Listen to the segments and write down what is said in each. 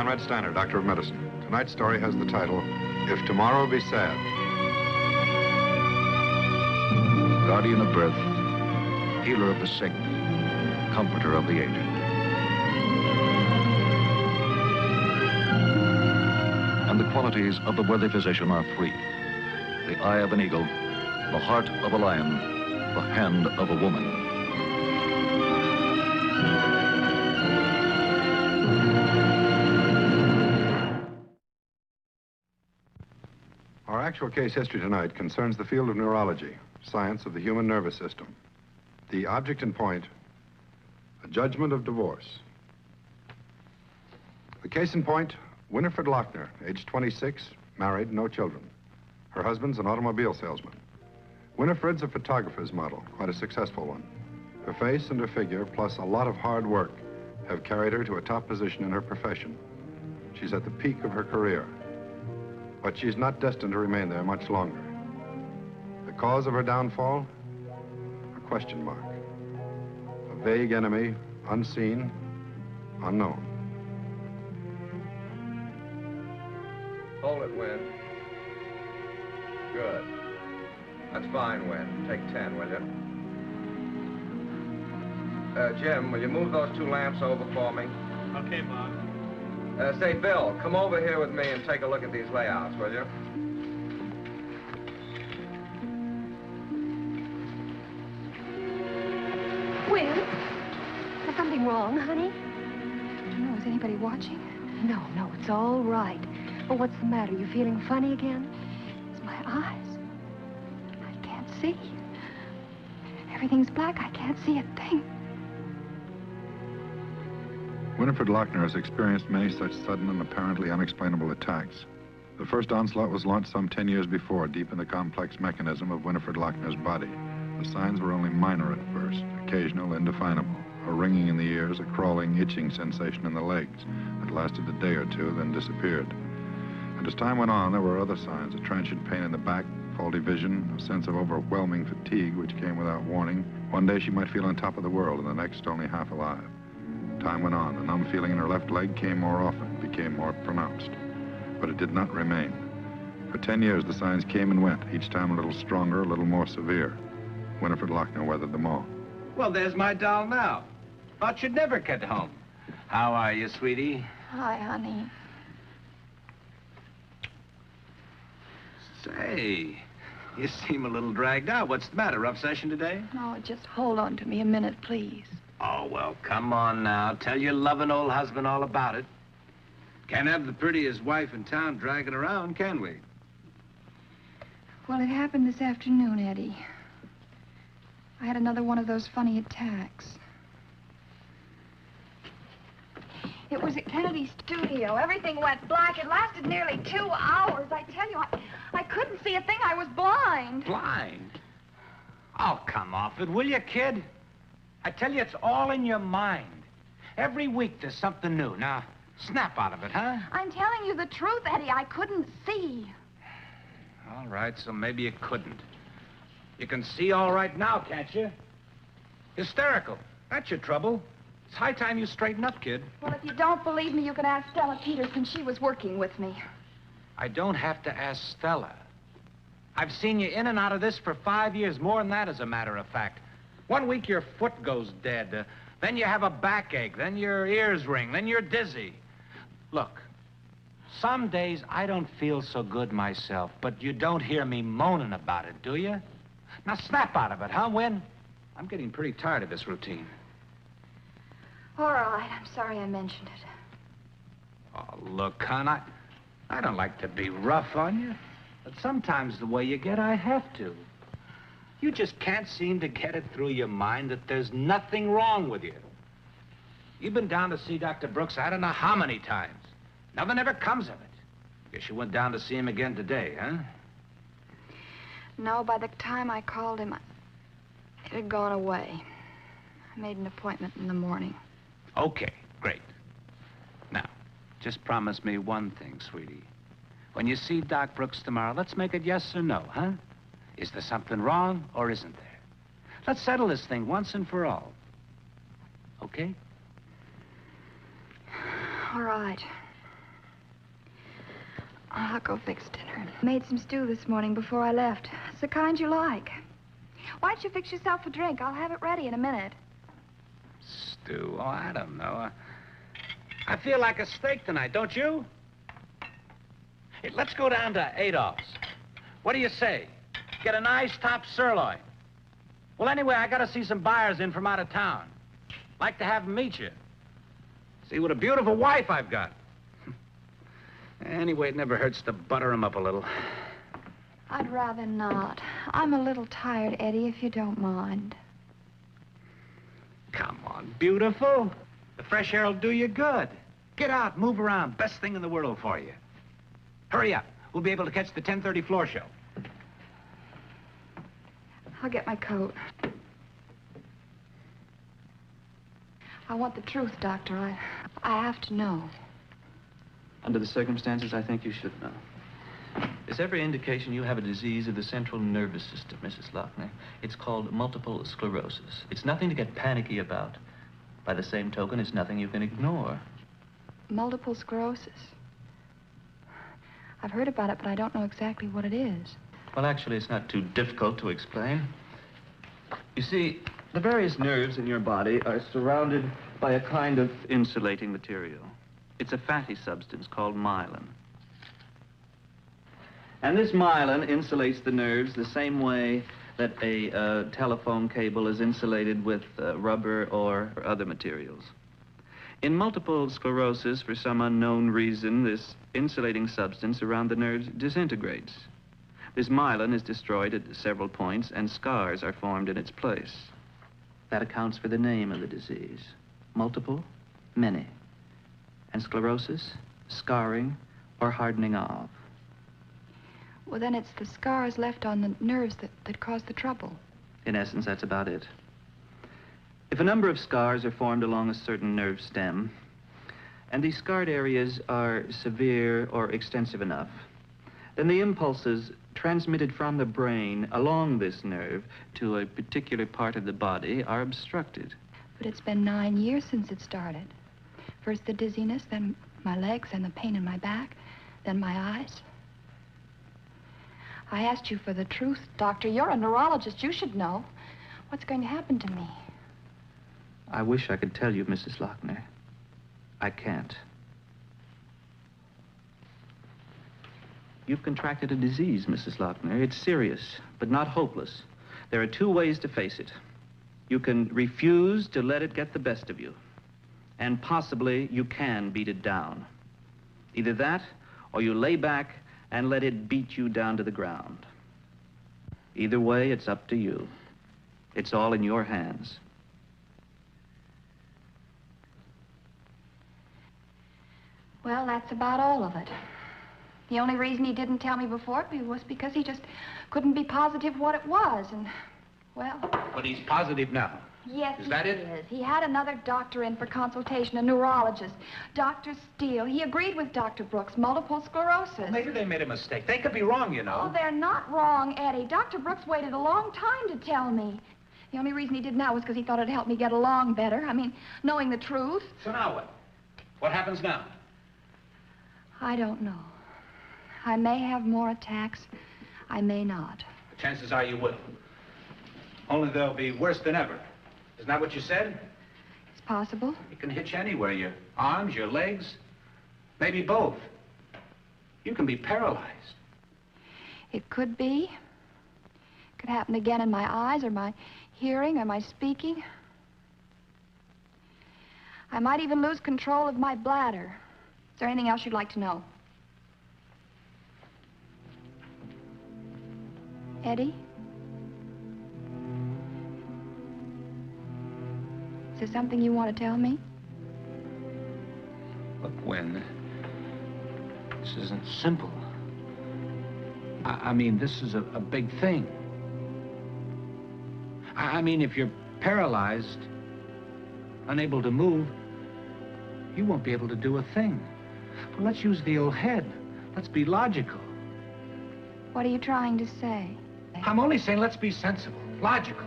Conrad Steiner, Doctor of Medicine. Tonight's story has the title, If Tomorrow Be Sad. Guardian of birth, healer of the sick, comforter of the aged. And the qualities of the worthy physician are three: the eye of an eagle, the heart of a lion, the hand of a woman. Our actual case history tonight concerns the field of neurology, science of the human nervous system. The object in point, a judgment of divorce. The case in point, Winifred Lochner, age 26, married, no children. Her husband's an automobile salesman. Winifred's a photographer's model, quite a successful one. Her face and her figure, plus a lot of hard work, have carried her to a top position in her profession. She's at the peak of her career. But she's not destined to remain there much longer. The cause of her downfall? A question mark. A vague enemy, unseen, unknown. Hold it, Win. Good. That's fine, Win. Take 10, will you? Jim, will you move those two lamps over for me? Okay, Bob. Say, Bill, come over here with me and take a look at these layouts, will you? Will, is something wrong, honey? No, is anybody watching? No, it's all right. Well, what's the matter? You feeling funny again? It's my eyes. I can't see. Everything's black. I can't see a thing. Winifred Lochner has experienced many such sudden and apparently unexplainable attacks. The first onslaught was launched some 10 years before, deep in the complex mechanism of Winifred Lochner's body. The signs were only minor at first, occasional, indefinable. A ringing in the ears, a crawling, itching sensation in the legs that lasted a day or two, then disappeared. And as time went on, there were other signs, a transient pain in the back, faulty vision, a sense of overwhelming fatigue which came without warning. One day she might feel on top of the world, and the next only half alive. Time went on. The numb feeling in her left leg came more often, became more pronounced. But it did not remain. For 10 years, the signs came and went, each time a little stronger, a little more severe. Winifred Lochner weathered them all. Well, there's my doll now. Thought you'd never get home. How are you, sweetie? Hi, honey. Say, you seem a little dragged out. What's the matter? Rough session today? No, just hold on to me a minute, please. Oh, well, come on now. Tell your loving old husband all about it. Can't have the prettiest wife in town dragging around, can we? Well, it happened this afternoon, Eddie. I had another one of those funny attacks. It was at Kennedy's studio. Everything went black. It lasted nearly 2 hours. I tell you, I couldn't see a thing. I was blind. Blind? Oh, come off it, will you, kid? I tell you, it's all in your mind. Every week there's something new. Now, snap out of it, huh? I'm telling you the truth, Eddie. I couldn't see. All right, so maybe you couldn't. You can see all right now, can't you? Hysterical. That's your trouble. It's high time you straighten up, kid. Well, if you don't believe me, you can ask Stella Peterson. She was working with me. I don't have to ask Stella. I've seen you in and out of this for 5 years, more than that, as a matter of fact. 1 week, your foot goes dead. Then you have a backache. Then your ears ring. Then you're dizzy. Look, some days I don't feel so good myself, but you don't hear me moaning about it, do you? Now, snap out of it, huh, Win? I'm getting pretty tired of this routine. All right. I'm sorry I mentioned it. Oh, look, hon, I don't like to be rough on you, but sometimes the way you get, I have to. You just can't seem to get it through your mind that there's nothing wrong with you. You've been down to see Dr. Brooks I don't know how many times. Nothing ever comes of it. Guess you went down to see him again today, huh? No, by the time I called him, it had gone away. I made an appointment in the morning. Okay, great. Now, just promise me one thing, sweetie. When you see Doc Brooks tomorrow, let's make it yes or no, huh? Is there something wrong or isn't there? Let's settle this thing once and for all. Okay? All right. I'll go fix dinner. Made some stew this morning before I left. It's the kind you like. Why don't you fix yourself a drink? I'll have it ready in a minute. Stew? Oh, I don't know. I feel like a steak tonight, don't you? Hey, let's go down to Adolph's. What do you say? Get a nice top sirloin. Well, anyway, I gotta see some buyers in from out of town. Like to have them meet you. See what a beautiful wife I've got. Anyway, it never hurts to butter them up a little. I'd rather not. I'm a little tired, Eddie, if you don't mind. Come on, beautiful. The fresh air will do you good. Get out, move around. Best thing in the world for you. Hurry up. We'll be able to catch the 10:30 floor show. I'll get my coat. I want the truth, Doctor. I have to know. Under the circumstances, I think you should know. There's every indication you have a disease of the central nervous system, Mrs. Lochner. It's called multiple sclerosis. It's nothing to get panicky about. By the same token, it's nothing you can ignore. Multiple sclerosis. I've heard about it, but I don't know exactly what it is. Well, actually, it's not too difficult to explain. You see, the various nerves in your body are surrounded by a kind of insulating material. It's a fatty substance called myelin. And this myelin insulates the nerves the same way that a telephone cable is insulated with rubber or other materials. In multiple sclerosis, for some unknown reason, this insulating substance around the nerves disintegrates. This myelin is destroyed at several points, and scars are formed in its place. That accounts for the name of the disease. Multiple, many. And sclerosis, scarring, or hardening of. Well, then it's the scars left on the nerves that cause the trouble. In essence, that's about it. If a number of scars are formed along a certain nerve stem, and these scarred areas are severe or extensive enough, then the impulses transmitted from the brain along this nerve to a particular part of the body are obstructed. But it's been 9 years since it started. First the dizziness, then my legs, and the pain in my back, then my eyes. I asked you for the truth, Doctor. You're a neurologist. You should know. What's going to happen to me? I wish I could tell you, Mrs. Lochner. I can't. You've contracted a disease, Mrs. Lochner. It's serious, but not hopeless. There are two ways to face it. You can refuse to let it get the best of you, and possibly you can beat it down. Either that, or you lay back and let it beat you down to the ground. Either way, it's up to you. It's all in your hands. Well, that's about all of it. The only reason he didn't tell me before was because he just couldn't be positive what it was, and, well... But he's positive now. Yes, Is that it? He is. He had another doctor in for consultation, a neurologist, Dr. Steele. He agreed with Dr. Brooks, multiple sclerosis. Well, maybe they made a mistake. They could be wrong, you know. Oh, they're not wrong, Eddie. Dr. Brooks waited a long time to tell me. The only reason he did now was because he thought it'd help me get along better. I mean, knowing the truth. So now what? What happens now? I don't know. I may have more attacks. I may not. The chances are you will. Only they'll be worse than ever. Isn't that what you said? It's possible. It can hit you anywhere. Your arms, your legs, maybe both. You can be paralyzed. It could be. It could happen again in my eyes, or my hearing, or my speaking. I might even lose control of my bladder. Is there anything else you'd like to know? Eddie? Is there something you want to tell me? Look, Gwen, this isn't simple. I mean, this is a big thing. I mean, if you're paralyzed, unable to move, you won't be able to do a thing. Well, let's use the old head. Let's be logical. What are you trying to say? I'm only saying let's be sensible, logical.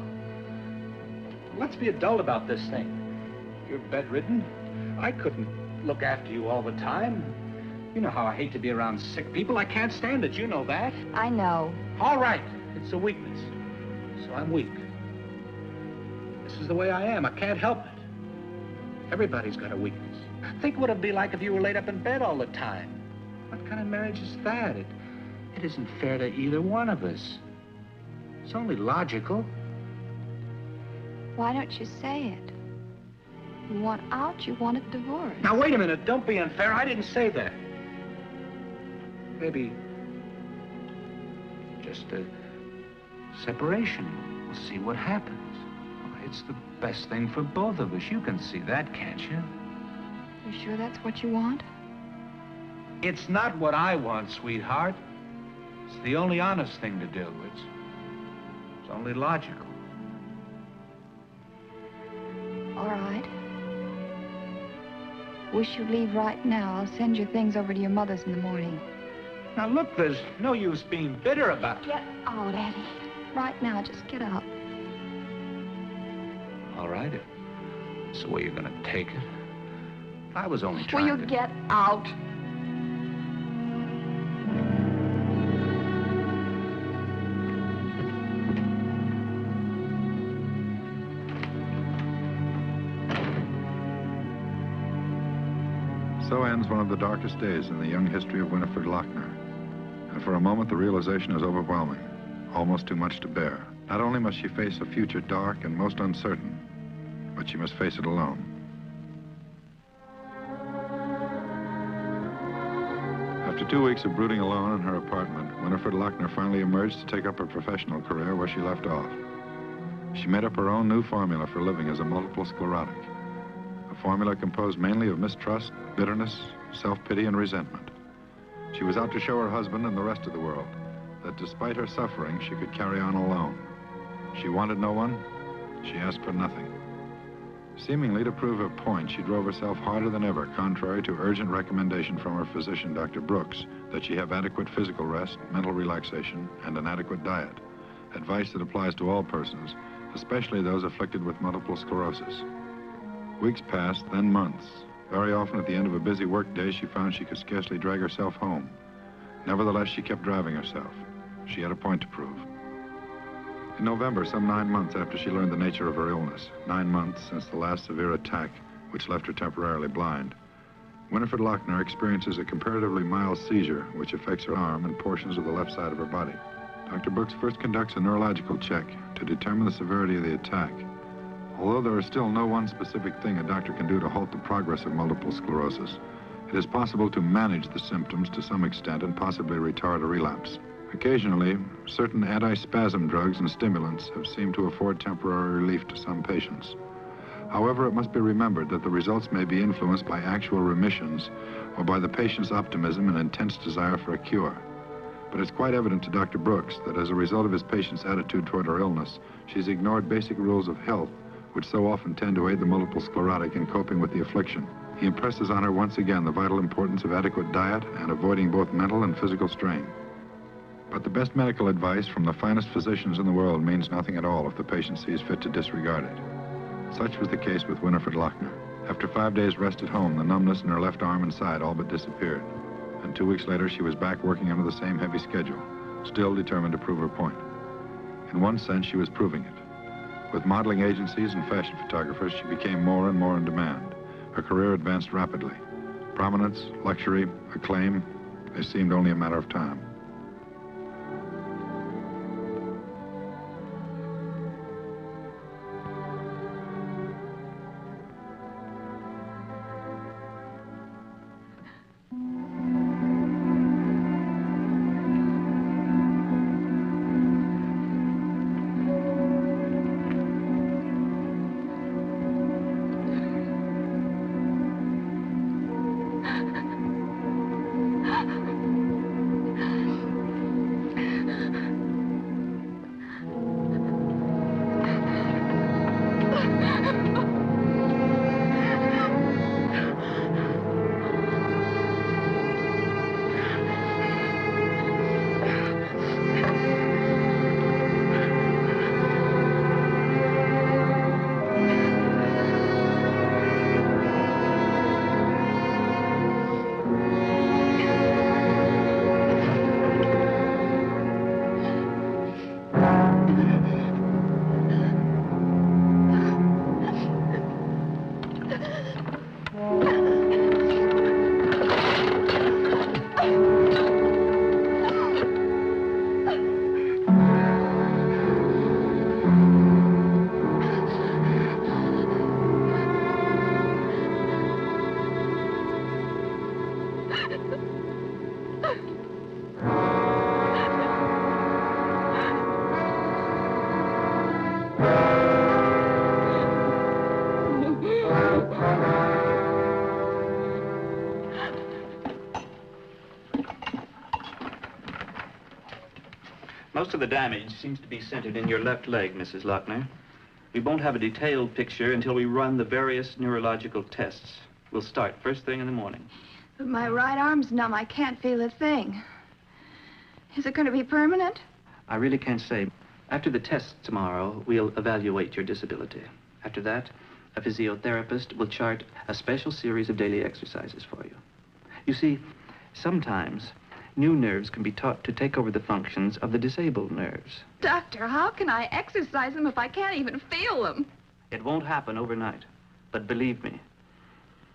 Let's be adult about this thing. You're bedridden. I couldn't look after you all the time. You know how I hate to be around sick people. I can't stand it. You know that. I know. All right. It's a weakness. So I'm weak. This is the way I am. I can't help it. Everybody's got a weakness. Think what it'd be like if you were laid up in bed all the time. What kind of marriage is that? It isn't fair to either one of us. It's only logical. Why don't you say it? You want out, you want a divorce. Now, wait a minute. Don't be unfair. I didn't say that. Maybe just a separation. We'll see what happens. It's the best thing for both of us. You can see that, can't you? You sure that's what you want? It's not what I want, sweetheart. It's the only honest thing to do. It's only logical. All right. Wish you'd leave right now. I'll send your things over to your mother's in the morning. Now, look, there's no use being bitter about it. Get out, Eddie. Right now, just get up. All right, if it's the way you're gonna take it. I was only trying Will you get out? So ends one of the darkest days in the young history of Winifred Lochner. And for a moment, the realization is overwhelming, almost too much to bear. Not only must she face a future dark and most uncertain, but she must face it alone. After 2 weeks of brooding alone in her apartment, Winifred Lochner finally emerged to take up her professional career where she left off. She made up her own new formula for living as a multiple sclerotic, a formula composed mainly of mistrust, bitterness, self-pity, and resentment. She was out to show her husband and the rest of the world that despite her suffering, she could carry on alone. She wanted no one. She asked for nothing. Seemingly to prove her point, she drove herself harder than ever, contrary to urgent recommendation from her physician, Dr. Brooks, that she have adequate physical rest, mental relaxation, and an adequate diet. Advice that applies to all persons, especially those afflicted with multiple sclerosis. Weeks passed, then months. Very often at the end of a busy workday, she found she could scarcely drag herself home. Nevertheless, she kept driving herself. She had a point to prove. In November, some 9 months after she learned the nature of her illness, 9 months since the last severe attack, which left her temporarily blind, Winifred Lochner experiences a comparatively mild seizure, which affects her arm and portions of the left side of her body. Dr. Brooks first conducts a neurological check to determine the severity of the attack. Although there is still no one specific thing a doctor can do to halt the progress of multiple sclerosis, it is possible to manage the symptoms to some extent and possibly retard a relapse. Occasionally, certain anti-spasm drugs and stimulants have seemed to afford temporary relief to some patients. However, it must be remembered that the results may be influenced by actual remissions or by the patient's optimism and intense desire for a cure. But it's quite evident to Dr. Brooks that as a result of his patient's attitude toward her illness, she's ignored basic rules of health, which so often tend to aid the multiple sclerotic in coping with the affliction. He impresses on her once again the vital importance of adequate diet and avoiding both mental and physical strain. But the best medical advice from the finest physicians in the world means nothing at all if the patient sees fit to disregard it. Such was the case with Winifred Lochner. After 5 days rest at home, the numbness in her left arm and side all but disappeared. And 2 weeks later, she was back working under the same heavy schedule, still determined to prove her point. In one sense, she was proving it. With modeling agencies and fashion photographers, she became more and more in demand. Her career advanced rapidly. Prominence, luxury, acclaim, they seemed only a matter of time. Most of the damage seems to be centered in your left leg, Mrs. Lochner. We won't have a detailed picture until we run the various neurological tests. We'll start first thing in the morning. But my right arm's numb. I can't feel a thing. Is it going to be permanent? I really can't say. After the tests tomorrow, we'll evaluate your disability. After that, a physiotherapist will chart a special series of daily exercises for you. You see, sometimes new nerves can be taught to take over the functions of the disabled nerves. Doctor, how can I exercise them if I can't even feel them? It won't happen overnight, but believe me,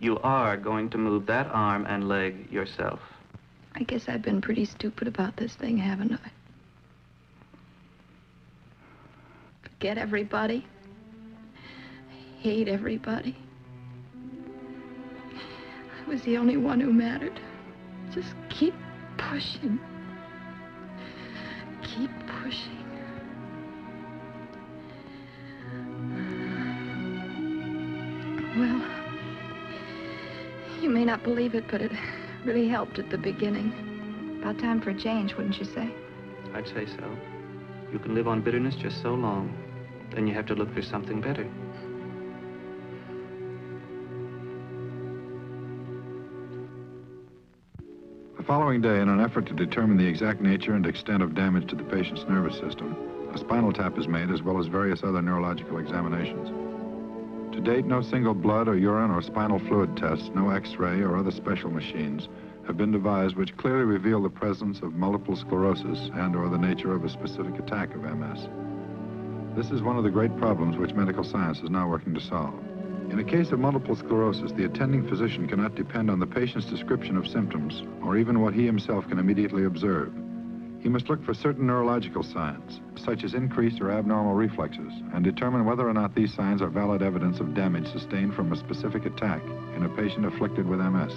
you are going to move that arm and leg yourself. I guess I've been pretty stupid about this thing, haven't I? Forget everybody. Hate everybody. I was the only one who mattered. Just keep pushing. Keep pushing. Well, you may not believe it, but it really helped at the beginning. About time for a change, wouldn't you say? I'd say so. You can live on bitterness just so long. Then you have to look for something better. The following day, in an effort to determine the exact nature and extent of damage to the patient's nervous system, a spinal tap is made as well as various other neurological examinations. To date, no single blood or urine or spinal fluid tests, no X-ray or other special machines have been devised which clearly reveal the presence of multiple sclerosis and/or the nature of a specific attack of MS. This is one of the great problems which medical science is now working to solve. In a case of multiple sclerosis, the attending physician cannot depend on the patient's description of symptoms or even what he himself can immediately observe. He must look for certain neurological signs, such as increased or abnormal reflexes, and determine whether or not these signs are valid evidence of damage sustained from a specific attack in a patient afflicted with MS.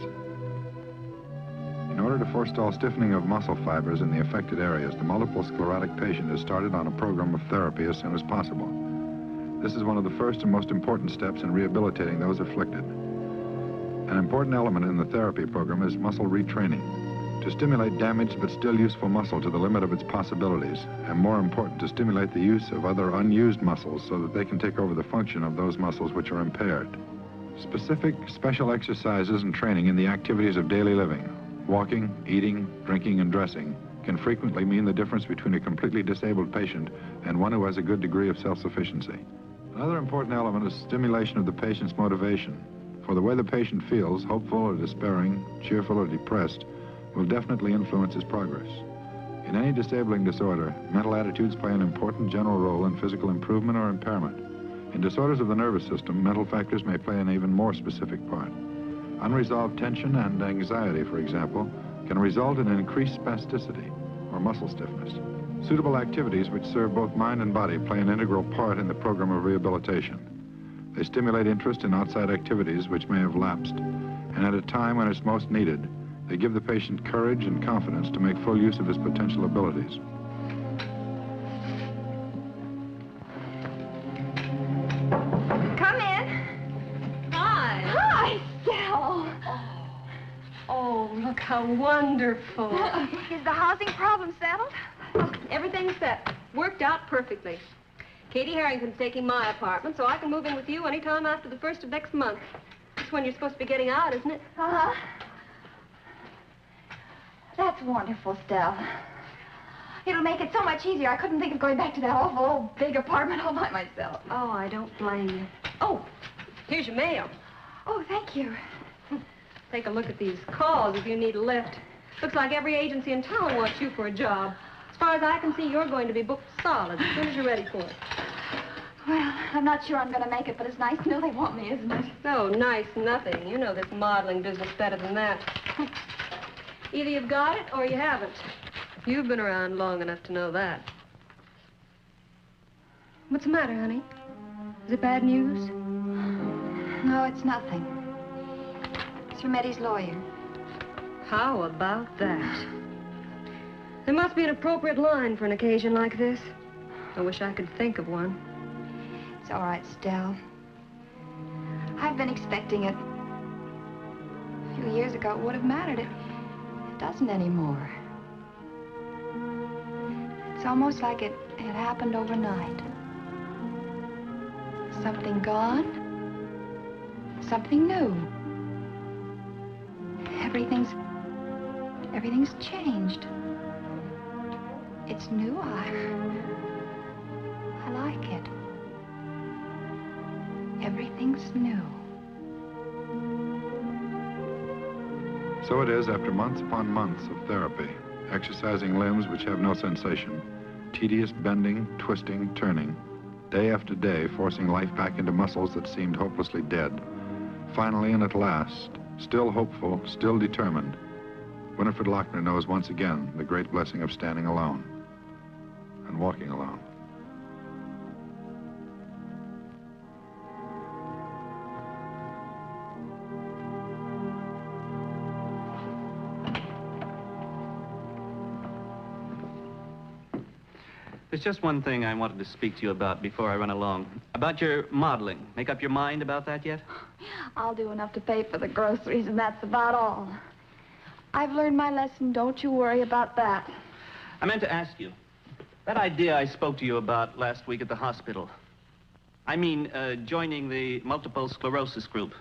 In order to forestall stiffening of muscle fibers in the affected areas, the multiple sclerotic patient is started on a program of therapy as soon as possible. This is one of the first and most important steps in rehabilitating those afflicted. An important element in the therapy program is muscle retraining, to stimulate damaged but still useful muscle to the limit of its possibilities, and more important, to stimulate the use of other unused muscles so that they can take over the function of those muscles which are impaired. Specific special exercises and training in the activities of daily living, walking, eating, drinking, and dressing, can frequently mean the difference between a completely disabled patient and one who has a good degree of self-sufficiency. Another important element is stimulation of the patient's motivation, for the way the patient feels, hopeful or despairing, cheerful or depressed, will definitely influence his progress. In any disabling disorder, mental attitudes play an important general role in physical improvement or impairment. In disorders of the nervous system, mental factors may play an even more specific part. Unresolved tension and anxiety, for example, can result in an increased spasticity or muscle stiffness. Suitable activities which serve both mind and body play an integral part in the program of rehabilitation. They stimulate interest in outside activities which may have lapsed, and at a time when it's most needed, they give the patient courage and confidence to make full use of his potential abilities. Come in. Hi. Hi, Stell. Oh, look how wonderful. Is the housing problem settled? Oh, everything's set. Worked out perfectly. Katie Harrington's taking my apartment, so I can move in with you anytime after the 1st of next month. That's when you're supposed to be getting out, isn't it? Uh-huh. That's wonderful, Stell. It'll make it so much easier. I couldn't think of going back to that awful old big apartment all by myself. Oh, I don't blame you. Oh, Here's your mail. oh, thank you. Take a look at these calls if you need a lift. Looks like every agency in town wants you for a job. As far as I can see, you're going to be booked solid as soon as you're ready for it. Well, I'm not sure I'm going to make it, but it's nice to know they want me, isn't it? No, nice nothing. You know this modeling business better than that. Either you've got it or you haven't. You've been around long enough to know that. What's the matter, honey? Is it bad news? No, it's nothing. It's from Eddie's lawyer. How about that? There must be an appropriate line for an occasion like this. I wish I could think of one. It's all right, Stell. I've been expecting it. A few years ago, it would have mattered. It doesn't anymore. It's almost like it happened overnight. Something gone, something new. Everything's changed. It's new. I like it. Everything's new. So it is after months upon months of therapy, exercising limbs which have no sensation, tedious bending, twisting, turning, day after day forcing life back into muscles that seemed hopelessly dead. Finally and at last, still hopeful, still determined, Winifred Lochner knows once again the great blessing of standing alone and walking alone. There's just one thing I wanted to speak to you about before I run along. About your modeling. Make up your mind about that yet? I'll do enough to pay for the groceries, and that's about all. I've learned my lesson. Don't you worry about that. I meant to ask you, that idea I spoke to you about last week at the hospital. I mean, joining the multiple sclerosis group.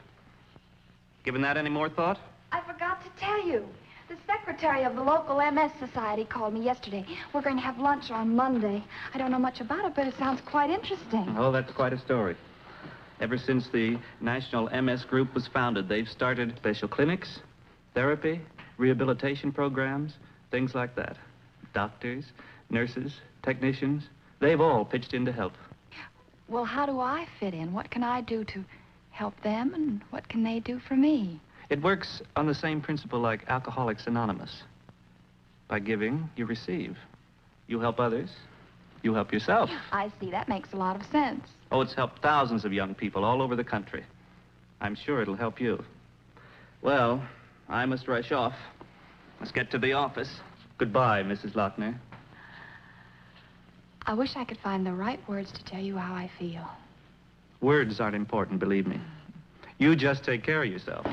Given that any more thought? I forgot to tell you. The secretary of the local MS Society called me yesterday. We're going to have lunch on Monday. I don't know much about it, but it sounds quite interesting. Oh, that's quite a story. Ever since the National MS Group was founded, they've started special clinics, therapy, rehabilitation programs, things like that. Doctors, nurses, technicians, they've all pitched in to help. Well, how do I fit in? What can I do to help them, and what can they do for me? It works on the same principle like Alcoholics Anonymous. By giving, you receive. You help others, you help yourself. I see. That makes a lot of sense. Oh, it's helped thousands of young people all over the country. I'm sure it'll help you. Well, I must rush off. Let's get to the office. Goodbye, Mrs. Lochner. I wish I could find the right words to tell you how I feel. Words aren't important, believe me. You just take care of yourself.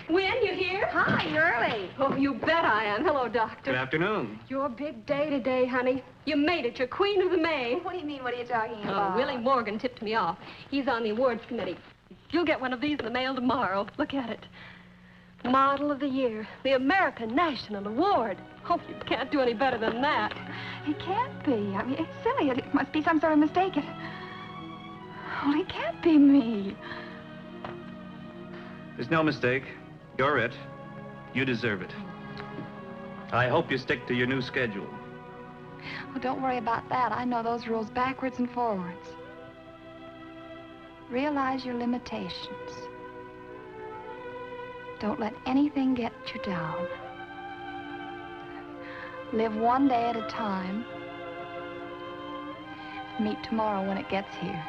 Win, you here? Hi, early. Oh, you bet I am. Hello, Doctor. Good afternoon. Your big day today, honey. You made it. You're queen of the May. What do you mean? What are you talking Oh, about? Willie Morgan tipped me off. He's on the awards committee. You'll get one of these in the mail tomorrow. Look at it. Model of the Year, the American National Award. Oh, you can't do any better than that. It can't be. I mean, it's silly. It must be some sort of mistake. Well, it can't be me. There's no mistake. You're it. You deserve it. I hope you stick to your new schedule. Well, don't worry about that. I know those rules backwards and forwards. Realize your limitations. Don't let anything get you down. Live one day at a time. Meet tomorrow when it gets here.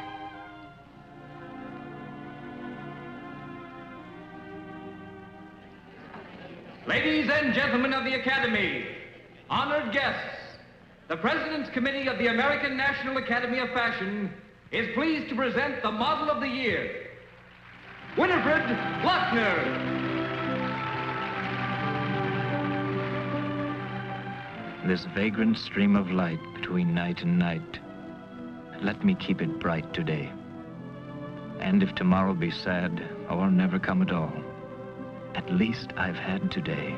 Ladies and gentlemen of the Academy, honored guests, the President's Committee of the American National Academy of Fashion is pleased to present the Model of the Year, Winifred Lochner. This vagrant stream of light between night and night, let me keep it bright today. And if tomorrow be sad or never come at all, at least I've had today.